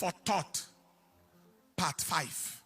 for thought, part 5.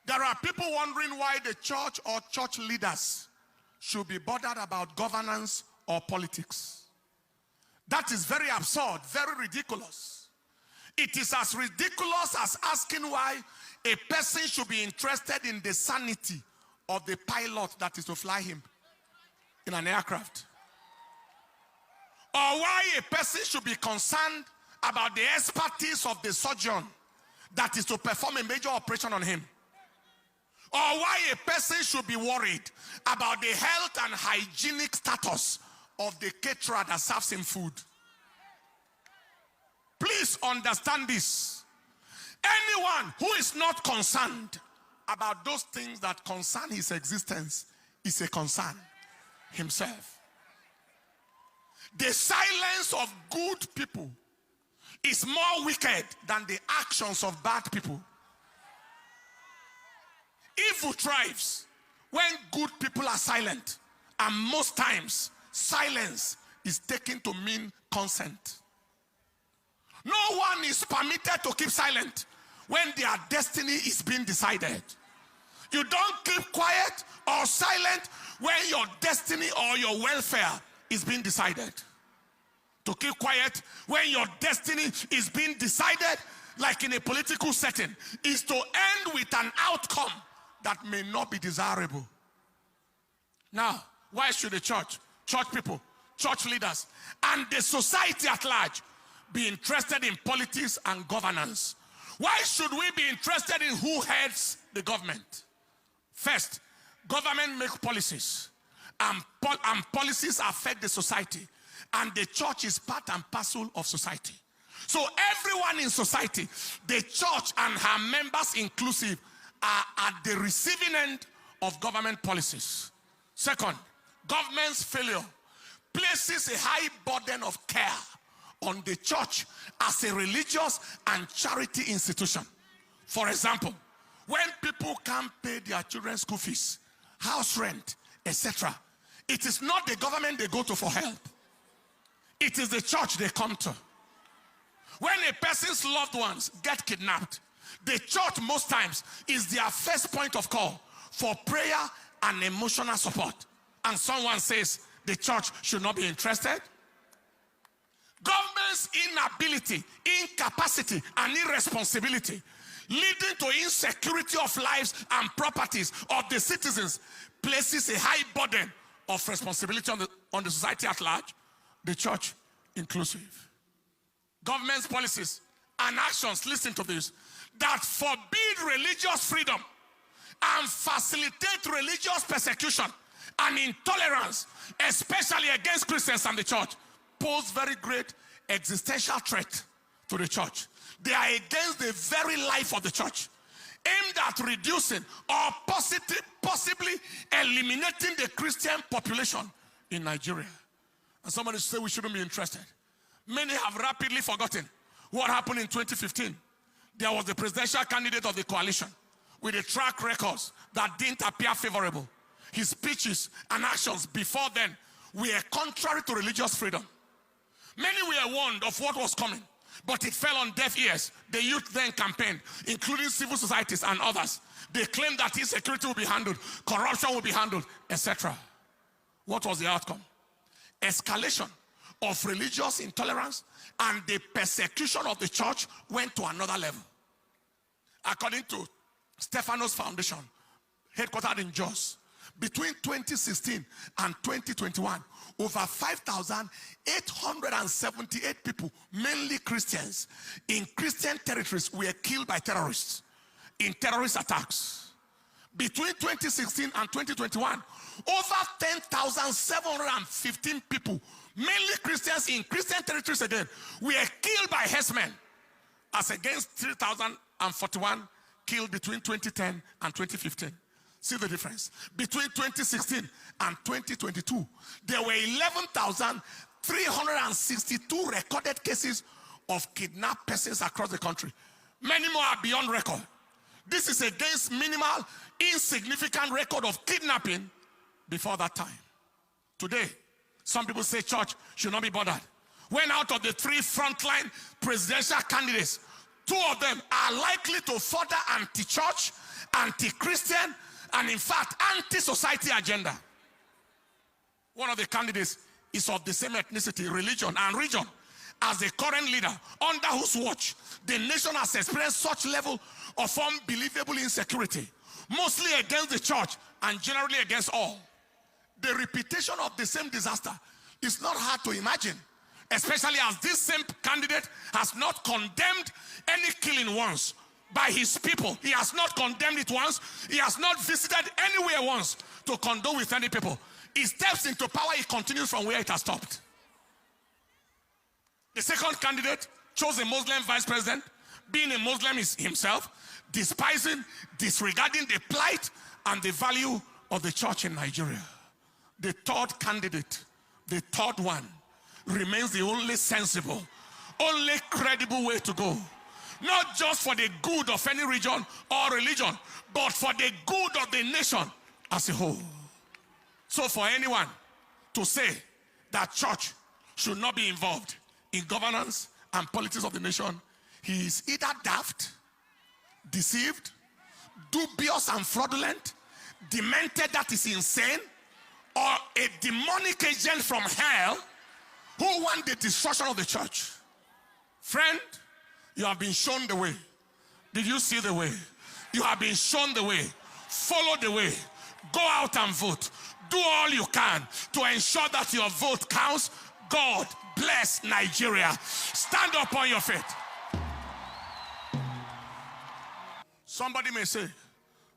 There are people wondering why the church or church leaders should be bothered about governance or politics. That is very absurd, very ridiculous. It is as ridiculous as asking why a person should be interested in the sanity of the pilot that is to fly him in an aircraft. Or why a person should be concerned about the expertise of the surgeon that is to perform a major operation on him. Or why a person should be worried about the health and hygienic status of the caterer that serves him food. Please understand this. Anyone who is not concerned about those things that concern his existence is a concern himself. The silence of good people is more wicked than the actions of bad people. Evil thrives when good people are silent, and most times silence is taken to mean consent. No one is permitted to keep silent when their destiny is being decided. You don't keep quiet or silent when your destiny or your welfare is being decided. To keep quiet when your destiny is being decided, like in a political setting, is to end with an outcome that may not be desirable. Now, why should the church people, church leaders, and the society at large be interested in politics and governance? Why should we be interested in who heads the government? First, government makes policies, and policies affect the society, and the church is part and parcel of society. So everyone in society, the church and her members inclusive, are at the receiving end of government policies. Second, government's failure places a high burden of care on the church as a religious and charity institution. For example, when people can't pay their children's school fees, house rent, etc., it is not the government they go to for help. It is the church they come to. When a person's loved ones get kidnapped, the church most times is their first point of call for prayer and emotional support. And someone says the church should not be interested. Government's inability, incapacity, and irresponsibility leading to insecurity of lives and properties of the citizens places a high burden of responsibility on the society at large, the church inclusive. Government's policies and actions, listen to this, that forbid religious freedom and facilitate religious persecution and intolerance, especially against Christians and the church, pose very great existential threat to the church. They are against the very life of the church, aimed at reducing or possibly eliminating the Christian population in Nigeria. And somebody say we shouldn't be interested. Many have rapidly forgotten what happened in 2015. There was the presidential candidate of the coalition with a track records that didn't appear favorable. His speeches and actions before then were contrary to religious freedom. Many were warned of what was coming, but it fell on deaf ears. The youth then campaigned, including civil societies and others. They claimed that insecurity will be handled, corruption will be handled, etc. What was the outcome? Escalation of religious intolerance and the persecution of the church went to another level. According to Stephanos Foundation, headquartered in Jos, between 2016 and 2021, over 5,878 people, mainly Christians, in Christian territories were killed by terrorists in terrorist attacks. Between 2016 and 2021, over 10,715 people, mainly Christians in Christian territories again, were killed by herdsmen, as against 3,041 killed between 2010 and 2015. See the difference. Between 2016 and 2022, there were 11,362 recorded cases of kidnapped persons across the country. Many more are beyond record. This is against minimal, insignificant record of kidnapping before that time. Today, Some people say church should not be bothered. When out of the 3 frontline presidential candidates, 2 of them are likely to further anti-church, anti-Christian, and in fact, anti-society agenda. One of the candidates is of the same ethnicity, religion, and region as the current leader, under whose watch the nation has experienced such level of unbelievable insecurity, mostly against the church and generally against all. The repetition of the same disaster is not hard to imagine, especially as this same candidate has not condemned any killing once by his people. He has not condemned it once. He has not visited anywhere once to condole with any people. He steps into power, he continues from where it has stopped. The second candidate chose a Muslim vice president, being a Muslim himself, despising, disregarding the plight and the value of the church in Nigeria. The third candidate, the third one, remains the only sensible, only credible way to go. Not just for the good of any region or religion, but for the good of the nation as a whole. So for anyone to say that church should not be involved in governance and politics of the nation, he is either daft, deceived, dubious and fraudulent, demented, that is insane, or a demonic agent from hell who want the destruction of the church. Friend, you have been shown the way. Did you see the way? You have been shown the way. Follow the way. Go out and vote. Do all you can to ensure that your vote counts. God bless Nigeria. Stand up on your feet. Somebody may say,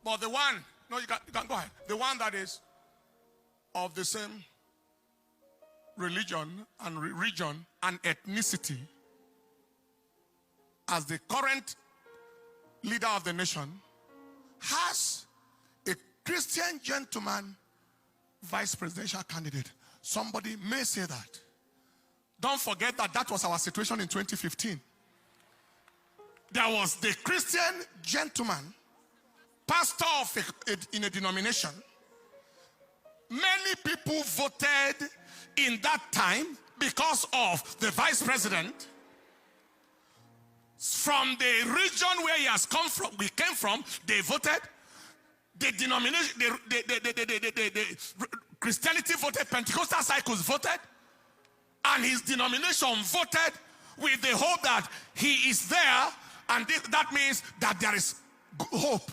but the one, no, you can go ahead. The one that is of the same religion and region and ethnicity as the current leader of the nation has a Christian gentleman vice presidential candidate. Somebody may say that. Don't forget that that was our situation in 2015. There was the Christian gentleman, pastor of in a denomination. Many people voted in that time because of the vice president. From the region where he has come from, we came from, they voted. The denomination, the Christianity voted, Pentecostal cycles voted, and his denomination voted with the hope that he is there, and that means that there is hope.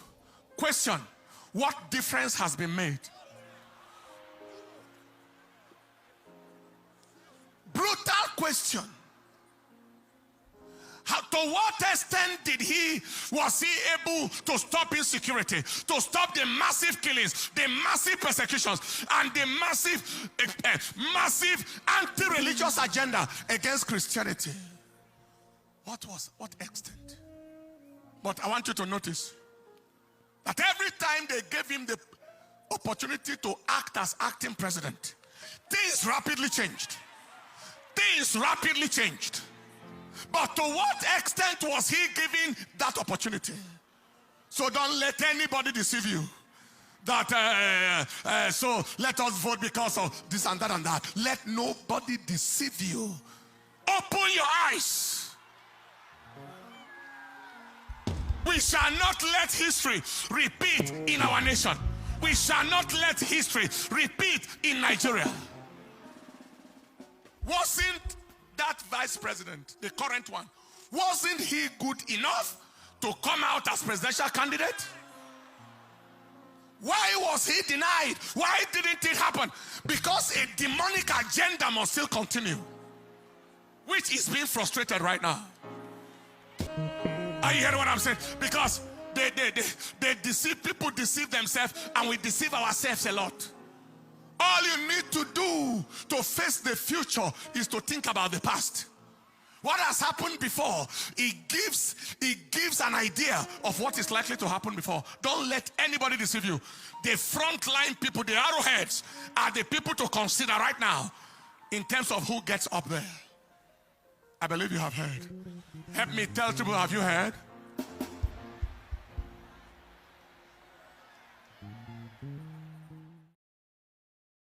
Question: what difference has been made? Brutal question. To what extent was he able to stop insecurity, to stop the massive killings, the massive persecutions, and the massive anti-religious agenda against Christianity? What extent? But I want you to notice that every time they gave him the opportunity to act as acting president, things rapidly changed. Things rapidly changed. But to what extent was he given that opportunity? So don't let anybody deceive you. That so let us vote because of this and that and that. Let nobody deceive you. Open your eyes. We shall not let history repeat in our nation. We shall not let history repeat in Nigeria. Wasn't that vice president, the current one, wasn't he good enough to come out as presidential candidate? Why was he denied? Why didn't it happen? Because a demonic agenda must still continue, which is being frustrated right now. Are you hearing what I'm saying? Because they deceive, people deceive themselves, and we deceive ourselves a lot. All you need to do to face the future is to think about the past. What has happened before, it gives an idea of what is likely to happen before. Don't let anybody deceive you. The frontline people, the arrowheads, are the people to consider right now in terms of who gets up there. I believe you have heard. Help me tell people, have you heard?